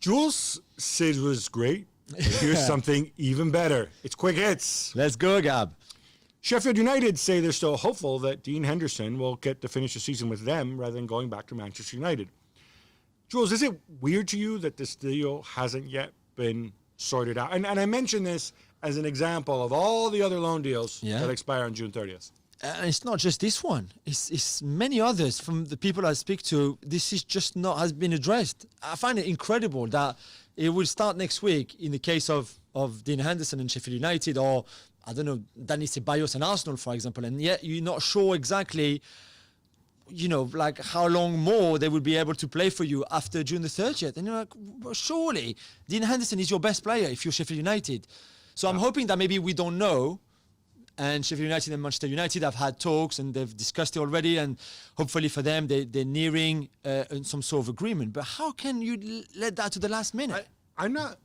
Jules says was great. Here's something even better. It's quick hits. Let's go, Gab. Sheffield United say they're still hopeful that Dean Henderson will get to finish the season with them rather than going back to Manchester United. Jules, is it weird to you that this deal hasn't yet been sorted out? And I mention this as an example of all the other loan deals that expire on June 30th. And it's not just this one. It's many others from the people I speak to. This is just not has been addressed. I find it incredible that it will start next week in the case of Dean Henderson and Sheffield United, or I don't know, Dani Ceballos and Arsenal, for example, and yet you're not sure exactly, like how long more they will be able to play for you after June the 30th. And you're like, well, surely Dean Henderson is your best player if you're Sheffield United. So I'm hoping that maybe we don't know. And Sheffield United and Manchester United have had talks and they've discussed it already. And hopefully for them, they're nearing some sort of agreement. But how can you let that to the last minute? I'm not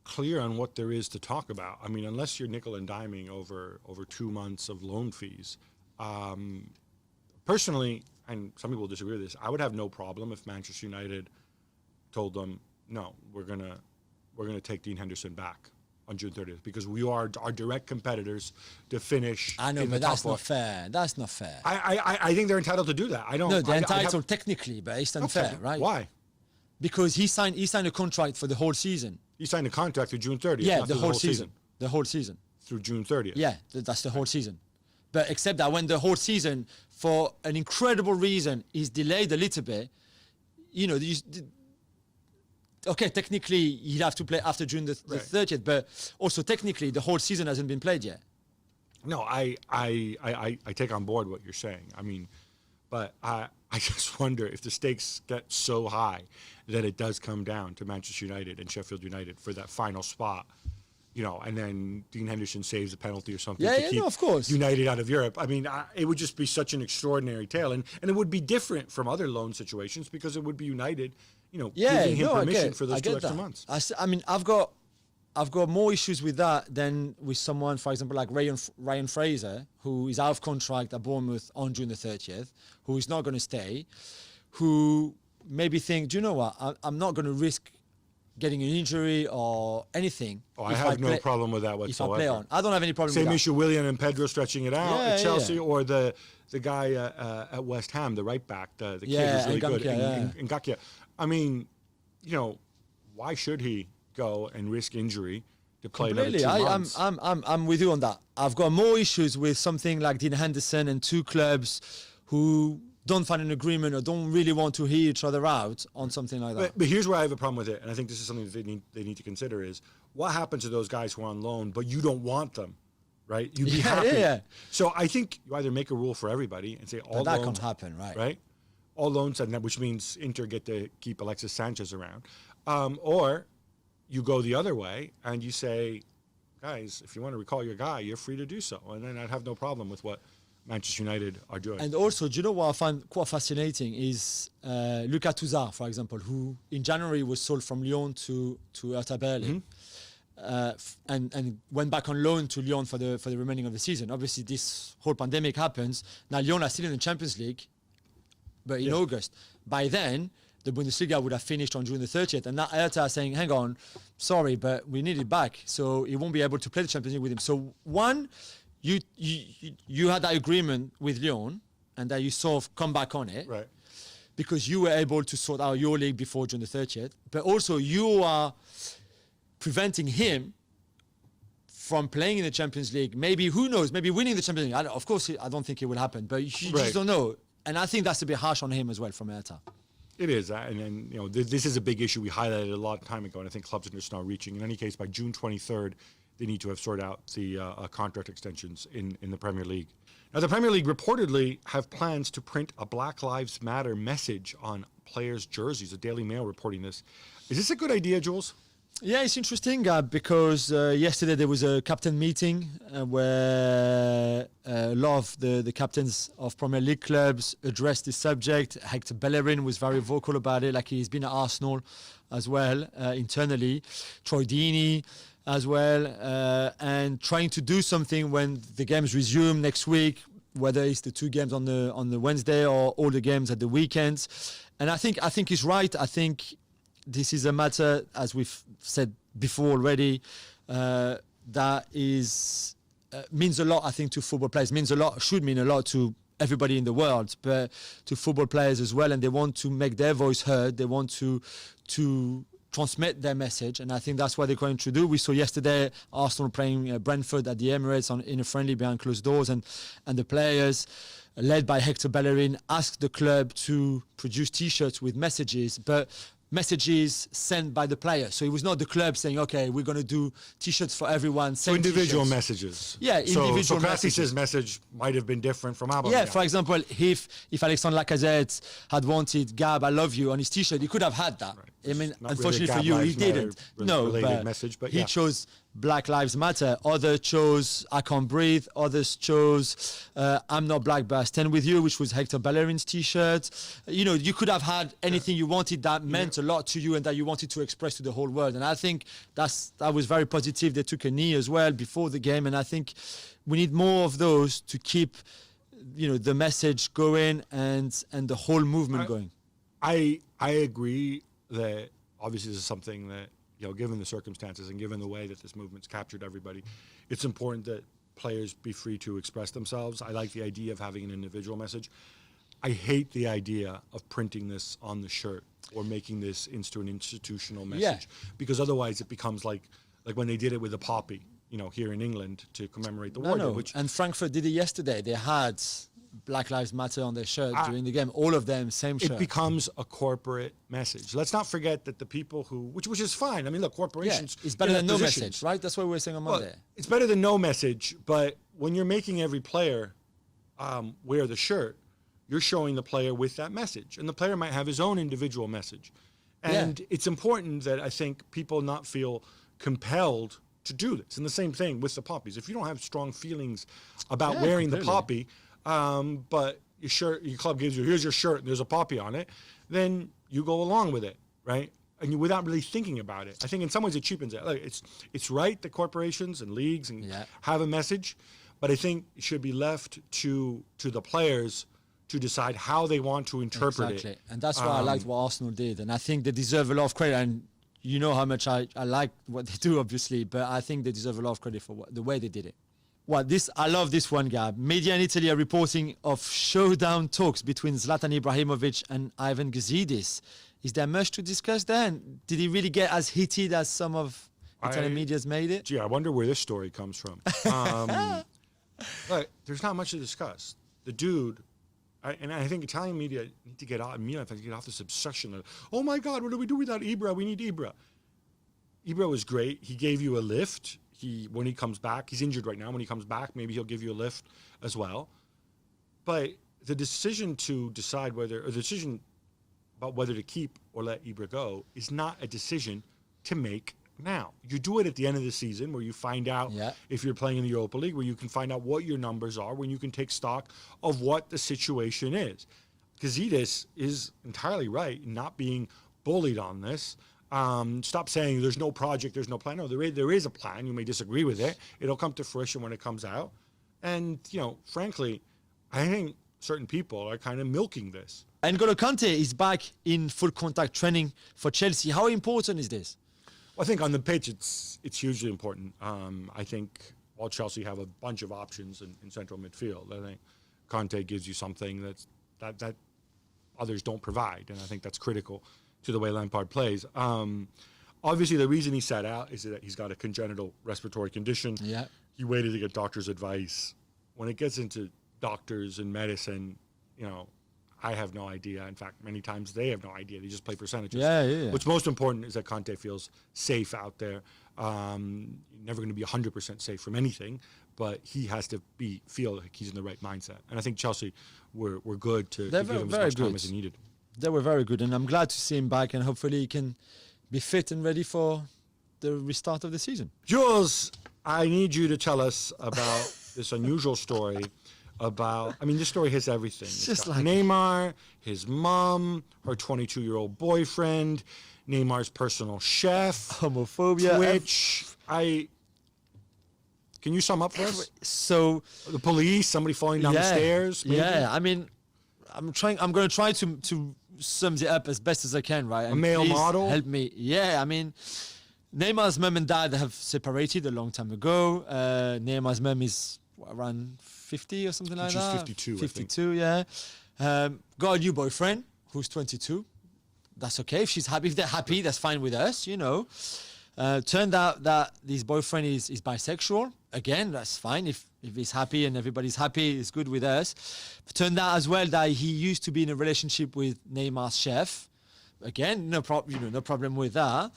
clear on what there is to talk about. I mean, unless you're nickel and diming over 2 months of loan fees. Personally, and some people disagree with this, I would have no problem if Manchester United told them, no, we're gonna take Dean Henderson back on June 30th, because we are our direct competitors to finish. I know, but that's not fair. That's not fair. I think they're entitled to do that. I don't. No, they're entitled technically, but it's unfair, right? Why? Because he signed a contract for the whole season. He signed a contract through June 30th. Yeah, the whole season. The whole season. Through June 30th. Yeah, that's the whole season. But except that when the whole season, for an incredible reason, is delayed a little bit, okay, technically he'd have to play after June the 30th, but also technically the whole season hasn't been played yet. No, I take on board what you're saying. I mean, but I just wonder if the stakes get so high that it does come down to Manchester United and Sheffield United for that final spot, and then Dean Henderson saves a penalty or something to keep of course. United out of Europe. I mean, it would just be such an extraordinary tale, and it would be different from other loan situations because it would be United, giving him permission for those 2 extra months. I mean, I've got more issues with that than with someone, for example, like Ryan Fraser, who is out of contract at Bournemouth on June the 30th, who is not going to stay, who maybe think, do you know what, I'm not going to risk getting an injury or anything. Oh, I have no problem with that whatsoever. If I play on. I don't have any problem with that. Same issue, Willian and Pedro stretching it out at Chelsea, or the guy at West Ham, the right back, the kid who's really good, Ngakia. I mean, why should he go and risk injury to play another 2 months? I'm with you on that. I've got more issues with something like Dean Henderson and two clubs who don't find an agreement or don't really want to hear each other out on something like that. But here's where I have a problem with it, and I think this is something that they need to consider, is what happens to those guys who are on loan, but you don't want them, right? You'd be happy. Yeah. So I think you either make a rule for everybody and say all loans. That can't happen, right? Right? All loans, which means Inter get to keep Alexis Sanchez around. Or you go the other way and you say, guys, if you want to recall your guy, you're free to do so. And then I'd have no problem with what Manchester United are doing. And also, do you know what I find quite fascinating is Lucas Touzard, for example, who in January was sold from Lyon to Hertha Berlin, and went back on loan to Lyon for the remaining of the season. Obviously, this whole pandemic happens. Now Lyon are still in the Champions League, but in August. By then, the Bundesliga would have finished on June the 30th, and now Hertha are saying, hang on, sorry, but we need it back, so he won't be able to play the Champions League with him. So one, you had that agreement with Lyon, and that you sort of come back on it, right? Because you were able to sort out your league before June the 30th, but also you are preventing him from playing in the Champions League. Maybe, who knows, maybe winning the Champions League. Of course, I don't think it will happen, but you just don't know. And I think that's a bit harsh on him as well from Hertha. It is, and this is a big issue we highlighted a long time ago, and I think clubs are just now reaching. In any case, by June 23rd, they need to have sorted out the contract extensions in the Premier League. Now, the Premier League reportedly have plans to print a Black Lives Matter message on players' jerseys. The Daily Mail reporting this. Is this a good idea, Jules? Yeah, it's interesting because yesterday there was a captain meeting where a lot of the captains of Premier League clubs addressed this subject. Hector Bellerin was very vocal about it, like he's been at Arsenal as well internally. Troy Deeney as well, and trying to do something when the games resume next week, whether it's the two games on the Wednesday or all the games at the weekends. And I think he's right. I think this is a matter, as we've said before already, that is means a lot, I think, to football players. Means a lot, should mean a lot to everybody in the world, but to football players as well. And they want to make their voice heard. They want to transmit their message, and I think that's what they're going to do. We saw yesterday Arsenal playing Brentford at the Emirates in a friendly behind closed doors, and the players, led by Hector Bellerin, asked the club to produce T-shirts with messages, but messages sent by the players. So it was not the club saying, okay, we're going to do T-shirts for everyone. So individual messages. Yeah, individual messages. So Krattis' message might have been different from Aubameyang. Yeah, for example, if Alexandre Lacazette had wanted Gab, I love you on his T-shirt, he could have had that. Right. I mean, Not unfortunately really for you, he Gab didn't. Lives Matter No, message, but he chose Black Lives Matter. Others chose I Can't Breathe. Others chose I'm Not Black, but I Stand With You, which was Hector Bellerin's T-shirt. You know, you could have had anything you wanted that meant a lot to you and that you wanted to express to the whole world. And I think that was very positive. They took a knee as well before the game, and I think we need more of those to keep, the message going and the whole movement going. I agree that obviously this is something that, given the circumstances and given the way that this movement's captured everybody, it's important that players be free to express themselves. I like the idea of having an individual message. I hate the idea of printing this on the shirt or making this into an institutional message, because otherwise it becomes like when they did it with the poppy, here in England to commemorate the war. And Frankfurt did it yesterday. They had Black Lives Matter on their shirt during the game. All of them, same shirt. It becomes a corporate message. Let's not forget that the people which is fine. I mean, look, corporations. It's better than no message, right? That's what we were saying on Monday. Well, it's better than no message, but when you're making every player wear the shirt, you're showing the player with that message. And the player might have his own individual message. And it's important that I think people not feel compelled to do this. And the same thing with the poppies. If you don't have strong feelings about wearing the poppy, but your club gives you, here's your shirt and there's a poppy on it, then you go along with it, right? And without really thinking about it. I think in some ways it cheapens it. Like it's right that corporations and leagues have a message, but I think it should be left to the players to decide how they want to interpret it. And that's why I liked what Arsenal did. And I think they deserve a lot of credit. And you know how much I like what they do, obviously, but I think they deserve a lot of credit for the way they did it. I love this one, Gab. Media in Italy are reporting of showdown talks between Zlatan Ibrahimovic and Ivan Gazidis. Is there much to discuss there? And did he really get as heated as some of Italian media's made it? Gee, I wonder where this story comes from. Look, there's not much to discuss. The dude, and I think Italian media need to get out, Milan fans get off this obsession of, oh my God, what do we do without Ibra? We need Ibra. Ibra was great. He gave you a lift. When he comes back, he's injured right now. When he comes back, maybe he'll give you a lift as well. But the decision to decide the decision about whether to keep or let Ibra go is not a decision to make now. You do it at the end of the season where you find out if you're playing in the Europa League, where you can find out what your numbers are, when you can take stock of what the situation is. Gazidis is entirely right in not being bullied on this. Stop saying there's no project, there's no plan. No, there is a plan. You may disagree with it. It'll come to fruition when it comes out. And, frankly, I think certain people are kind of milking this. N'Golo Kante is back in full contact training for Chelsea. How important is this? Well, I think on the pitch, it's hugely important. I think while Chelsea have a bunch of options in central midfield, I think Kante gives you something that others don't provide. And I think that's critical to the way Lampard plays. Obviously, the reason he sat out is that he's got a congenital respiratory condition. Yeah. He waited to get doctor's advice. When it gets into doctors and medicine, I have no idea. In fact, many times they have no idea. They just play percentages. Yeah. What's most important is that Kante feels safe out there. Never going to be 100% safe from anything, but he has to feel like he's in the right mindset. And I think Chelsea were good to give him as much time as he needed. They were very good, and I'm glad to see him back, and hopefully he can be fit and ready for the restart of the season. Jules, I need you to tell us about this unusual story this story hits everything. It's just like Neymar, his mom, her 22-year-old boyfriend, Neymar's personal chef, homophobia, Twitch. Can you sum up for us? So the police, somebody falling down the stairs. Maybe? Yeah, I mean, I'm going to try to sum it up as best as I can, right? And a male please model. help me. Yeah, I mean, Neymar's mum and dad have separated a long time ago. Neymar's mum is around 50 or something like She's that. 52, I think. 52, yeah. Got a new boyfriend who's 22. That's okay. If they're happy, that's fine with us, you know. Turned out that this boyfriend is bisexual. Again, that's fine. If he's happy and everybody's happy, it's good with us. But turned out as well that he used to be in a relationship with Neymar's chef. Again, no problem with that.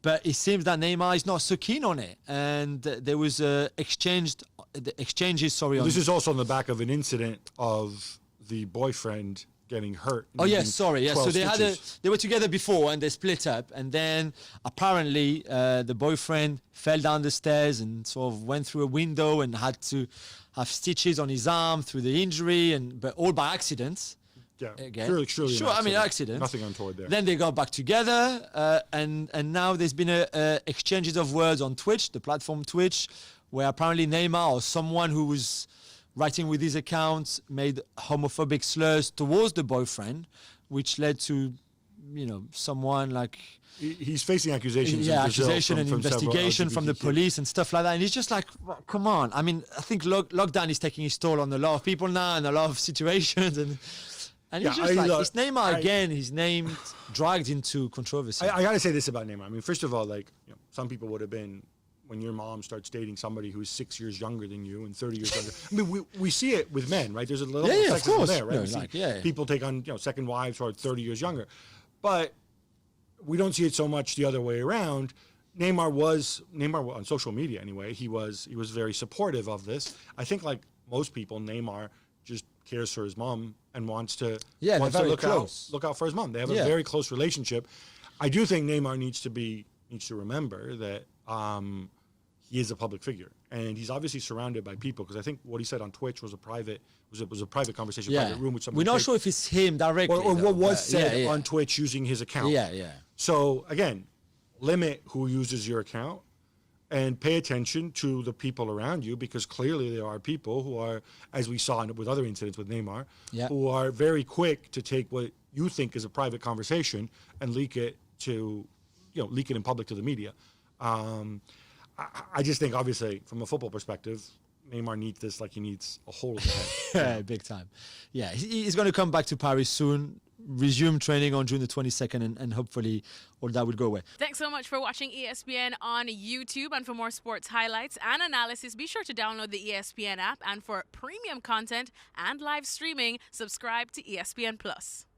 But it seems that Neymar is not so keen on it, and there was exchanges. This is also on the back of an incident of the boyfriend getting hurt. Oh yes, sorry. Yeah, so they were together before and they split up, and then apparently the boyfriend fell down the stairs and sort of went through a window and had to have stitches on his arm through the injury, but all by accident. Yeah, Again. surely. Sure, I mean accident. Nothing untoward there. Then they got back together, and now there's been exchanges of words on Twitch, the platform Twitch, where apparently Neymar or someone who was writing with his account made homophobic slurs towards the boyfriend, which led to, someone like. He's facing accusations. Yeah, in Brazil accusation and from investigation from the LGBTQ. police and stuff like that. And it's just like, come on. I mean, I think lockdown is taking its toll on a lot of people now and a lot of situations. And Yeah, it's just it's Neymar again. His name dragged into controversy. I got to say this about Neymar. I mean, first of all, some people would have been, when your mom starts dating somebody who's 6 years younger than you and 30 years younger. I mean, we see it with men, right? There's a little of sexism course. there, right? No, We see people take on second wives who are 30 years younger, but we don't see it so much the other way around. Neymar on social media anyway. He was very supportive of this. I think, like most people, Neymar just cares for his mom and wants to look out for his mom. They have a very close relationship. I do think Neymar needs to remember that he is a public figure, and he's obviously surrounded by people, because I think what he said on Twitch was a private conversation, private room with somebody. We're not sure if it's him directly, or what was said on Twitch using his account. Yeah. So again, limit who uses your account and pay attention to the people around you, because clearly there are people who are, as we saw with other incidents with Neymar, who are very quick to take what you think is a private conversation and leak it in public to the media. I just think, obviously, from a football perspective, Neymar needs this like he needs a hole in the head. Yeah, big time. Yeah, he's going to come back to Paris soon, resume training on June the 22nd, and hopefully all that will go away. Thanks so much for watching ESPN on YouTube. And for more sports highlights and analysis, be sure to download the ESPN app. And for premium content and live streaming, subscribe to ESPN Plus.